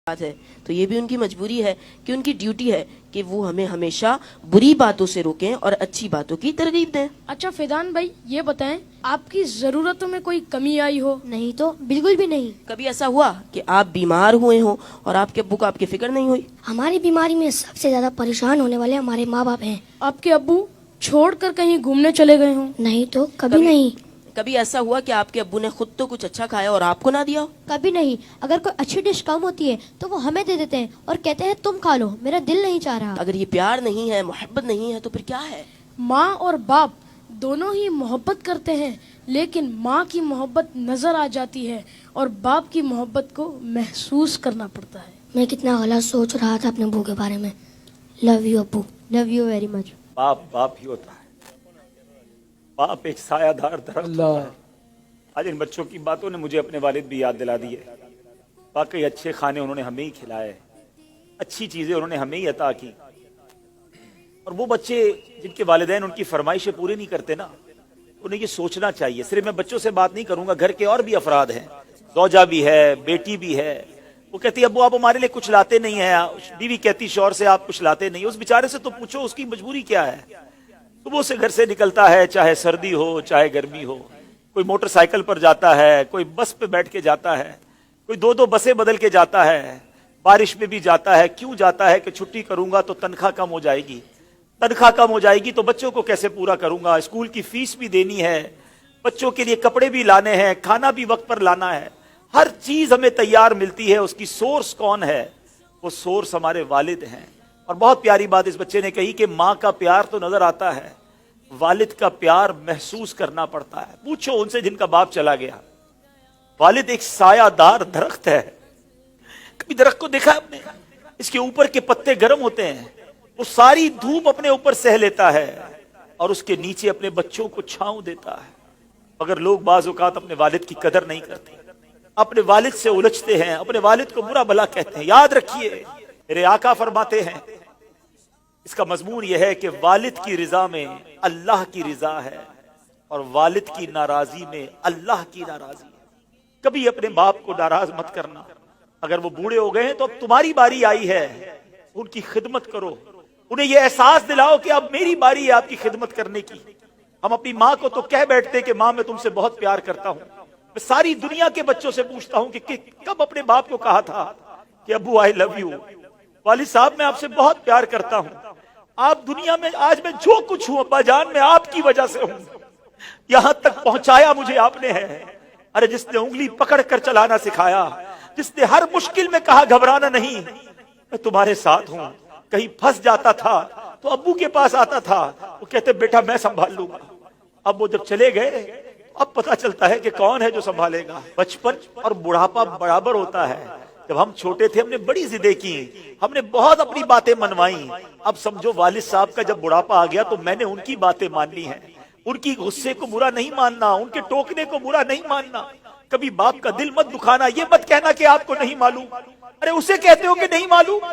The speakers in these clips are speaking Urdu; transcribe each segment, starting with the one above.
بات ہے تو یہ بھی ان کی مجبوری ہے کہ ان کی ڈیوٹی ہے کہ وہ ہمیں ہمیشہ بری باتوں سے روکیں اور اچھی باتوں کی ترغیب دیں۔ اچھا فیضان بھائی یہ بتائیں آپ کی ضرورتوں میں کوئی کمی آئی ہو؟ نہیں تو بالکل بھی نہیں۔ کبھی ایسا ہوا کہ آپ بیمار ہوئے ہوں اور آپ کے ابو کو آپ کی فکر نہیں ہوئی؟ ہماری بیماری میں سب سے زیادہ پریشان ہونے والے ہمارے ماں باپ ہیں۔ آپ کے ابو چھوڑ کر کہیں گھومنے چلے گئے ہوں؟ نہیں تو کبھی نہیں۔ کبھی ایسا ہوا کہ آپ کے ابو نے خود تو کچھ اچھا کھایا اور آپ کو نہ دیا ہو؟ کبھی نہیں۔ اگر کوئی اچھی ڈش کم ہوتی ہے تو وہ ہمیں دے دیتے ہیں اور کہتے ہیں تم کھا لو، میرا دل نہیں چاہ رہا۔ اگر یہ پیار نہیں ہے، محبت نہیں ہے تو پھر کیا ہے؟ ماں اور باپ دونوں ہی محبت کرتے ہیں، لیکن ماں کی محبت نظر آ جاتی ہے اور باپ کی محبت کو محسوس کرنا پڑتا ہے۔ میں کتنا غلط سوچ رہا تھا اپنے ابو کے بارے میں۔ لو یو ابو، لو یو ویری مچ۔ باپ ہی ہوتا ہے۔ باپ ایک سایہ دار درخت ہوتا ہے۔ آج ان بچوں کی باتوں نے مجھے اپنے والد بھی یاد دلا دی ہے۔ واقعی اچھے کھانے انہوں نے ہمیں ہی کھلائے، اچھی چیزیں انہوں نے ہمیں ہی عطا کی، اور وہ بچے جن کے والدین ان کی فرمائشیں پوری نہیں کرتے نا، انہیں یہ سوچنا چاہیے۔ صرف میں بچوں سے بات نہیں کروں گا، گھر کے اور بھی افراد ہیں، زوجہ بھی ہے، بیٹی بھی ہے، وہ کہتی ہے ابو آپ ہمارے لیے کچھ لاتے نہیں ہیں، بیوی کہتی شوہر سے آپ کچھ لاتے نہیں، اس بیچارے سے تو پوچھو اس کی مجبوری کیا ہے۔ صبح سے گھر سے نکلتا ہے، چاہے سردی ہو چاہے گرمی ہو، کوئی موٹر سائیکل پر جاتا ہے، کوئی بس پہ بیٹھ کے جاتا ہے، کوئی دو بسیں بدل کے جاتا ہے، بارش میں بھی جاتا ہے۔ کیوں جاتا ہے؟ کہ چھٹی کروں گا تو تنخواہ کم ہو جائے گی، تنخواہ کم ہو جائے گی تو بچوں کو کیسے پورا کروں گا، اسکول کی فیس بھی دینی ہے، بچوں کے لیے کپڑے بھی لانے ہیں، کھانا بھی وقت پر لانا ہے، ہر چیز ہمیں تیار ملتی ہے۔ اس کی سورس کون ہے؟ وہ سورس ہمارے والد ہیں۔ اور بہت پیاری بات اس بچے نے کہی کہ ماں کا پیار تو نظر آتا ہے، والد کا پیار محسوس کرنا پڑتا ہے۔ پوچھو ان سے جن کا باپ چلا گیا۔ والد ایک سایہ دار درخت ہے۔ کبھی درخت کو دیکھا آپ نے؟ اس کے اوپر کے پتے گرم ہوتے ہیں، وہ ساری دھوپ اپنے اوپر سہ لیتا ہے اور اس کے نیچے اپنے بچوں کو چھاؤں دیتا ہے۔ مگر لوگ بعض اوقات اپنے والد کی قدر نہیں کرتے، اپنے والد سے الجھتے ہیں، اپنے والد کو برا بھلا کہتے ہیں۔ یاد رکھیے میرے آقا فرماتے ہیں، اس کا مضمون یہ ہے کہ والد کی رضا میں اللہ کی رضا ہے اور والد کی ناراضی میں اللہ کی ناراضی ہے۔ کبھی اپنے باپ کو ناراض مت کرنا۔ اگر وہ بوڑھے ہو گئے ہیں تو اب تمہاری باری آئی ہے، ان کی خدمت کرو، انہیں یہ احساس دلاؤ کہ اب میری باری ہے آپ کی خدمت کرنے کی۔ ہم اپنی ماں کو تو کہہ بیٹھتے کہ ماں میں تم سے بہت پیار کرتا ہوں۔ میں ساری دنیا کے بچوں سے پوچھتا ہوں کہ کب اپنے باپ کو کہا تھا کہ ابو آئی لو یو، والد صاحب میں آپ سے بہت پیار کرتا ہوں، آپ دنیا میں آج میں جو کچھ ہوں ابا جان میں آپ کی وجہ سے ہوں، یہاں تک پہنچایا مجھے آپ نے ہے۔ ارے جس نے انگلی پکڑ کر چلانا سکھایا، جس نے ہر مشکل میں کہا گھبرانا نہیں، میں تمہارے ساتھ ہوں۔ کہیں پھنس جاتا تھا تو ابو کے پاس آتا تھا، وہ کہتے بیٹا میں سنبھال لوں گا۔ اب وہ جب چلے گئے اب پتا چلتا ہے کہ کون ہے جو سنبھالے گا۔ بچپن اور بڑھاپا برابر ہوتا ہے۔ جب ہم چھوٹے تھے ہم نے بڑی ضدیں کی، ہم نے بہت اپنی باتیں منوائیں۔ اب سمجھو والد صاحب کا جب بڑھاپا آ گیا تو میں نے ان کی باتیں ماننی ہیں، ان کی غصے کو برا نہیں ماننا، ان کے ٹوکنے کو برا نہیں ماننا۔ کبھی باپ کا دل مت دکھانا، یہ مت کہنا کہ آپ کو نہیں معلوم۔ ارے اسے کہتے ہو کہ نہیں معلوم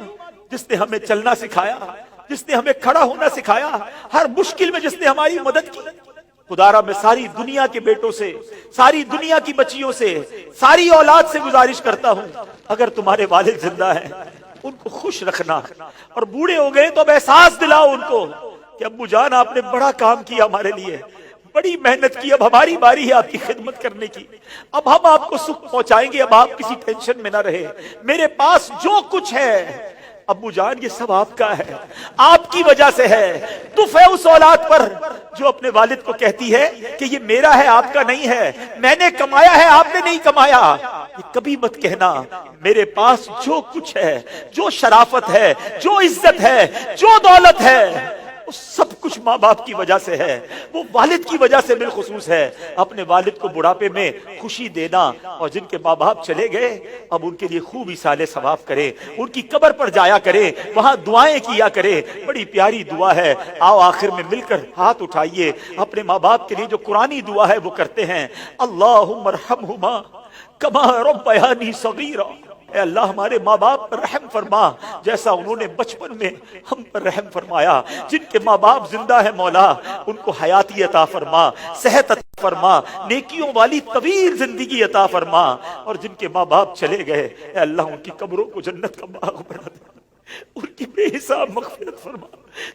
جس نے ہمیں چلنا سکھایا، جس نے ہمیں کھڑا ہونا سکھایا، ہر مشکل میں جس نے ہماری مدد کی۔ خدارا میں ساری دنیا کے بیٹوں سے، ساری دنیا کی بچیوں سے، ساری اولاد سے گزارش کرتا ہوں، اگر تمہارے والد زندہ ہیں ان کو خوش رکھنا، اور بوڑھے ہو گئے تو اب احساس دلاؤ ان کو کہ ابو جان آپ نے بڑا کام کیا ہمارے لیے، بڑی محنت کی، اب ہماری باری ہے آپ کی خدمت کرنے کی، اب ہم آپ کو سکھ پہنچائیں گے، اب آپ کسی ٹینشن میں نہ رہے، میرے پاس جو کچھ ہے ابو جان یہ سب آپ کا ہے، آپ کی وجہ سے ہے۔ تف ہے اس اولاد پر جو اپنے والد کو کہتی ہے کہ یہ میرا ہے آپ کا نہیں ہے، میں نے کمایا ہے آپ نے نہیں کمایا۔ یہ کبھی مت کہنا میرے پاس جو کچھ ہے، جو شرافت ہے، جو عزت ہے، جو دولت ہے، وہ سب کچھ ماں باپ کی وجہ سے ہے، وہ والد کی وجہ سے بالخصوص ہے۔ اپنے والد کو بڑھاپے میں خوشی دینا، اور جن کے ماں باپ چلے گئے اب ان کے لیے خوب ایصال ثواب کرے، ان کی قبر پر جایا کرے، وہاں دعائیں کیا کرے۔ بڑی پیاری دعا ہے، آؤ آخر میں مل کر ہاتھ اٹھائیے، اپنے ماں باپ کے لیے جو قرآنی دعا ہے وہ کرتے ہیں۔ اللہم ارحمہما کما ربیانی صغیرا، اے اللہ ہمارے ماں باپ پر رحم فرما جیسا انہوں نے بچپن میں ہم پر رحم فرمایا. جن کے ماں باپ زندہ ہے مولا ان کو حیاتی عطا فرما, صحت عطا فرما, نیکیوں والی طویل زندگی عطا فرما. اور جن کے ماں باپ چلے گئے اے اللہ ان کی قبروں کو جنت کا باغ بنا دے, ان کی بے حساب مغفرت فرما.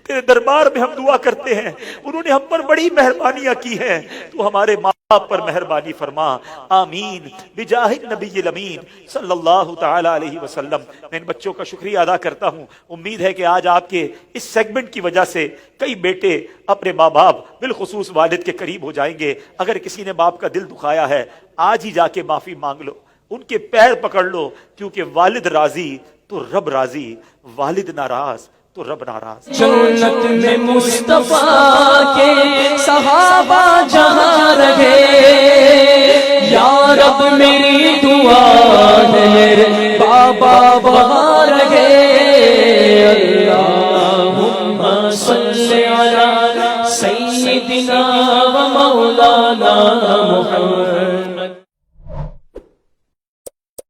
تیرے دربار میں ہم دعا کرتے ہیں, انہوں نے ہم پر بڑی مہربانیاں کی ہیں, تو ہمارے ماں باپ پر مہربانی فرما. آمین بجاہ النبی الامین صلی اللہ تعالی علیہ وسلم. میں ان بچوں کا شکریہ ادا کرتا ہوں. امید ہے کہ آج آپ کے اس سیگمنٹ کی وجہ سے کئی بیٹے اپنے ماں باپ بالخصوص والد کے قریب ہو جائیں گے. اگر کسی نے باپ کا دل دکھایا ہے آج ہی جا کے معافی مانگ لو, ان کے پیر پکڑ لو, کیونکہ والد راضی تو رب راضی, والد ناراض تو رب ناراض. جنت میں مصطفیٰ کے صحابہ جہاں رہے, یا رب میری دعا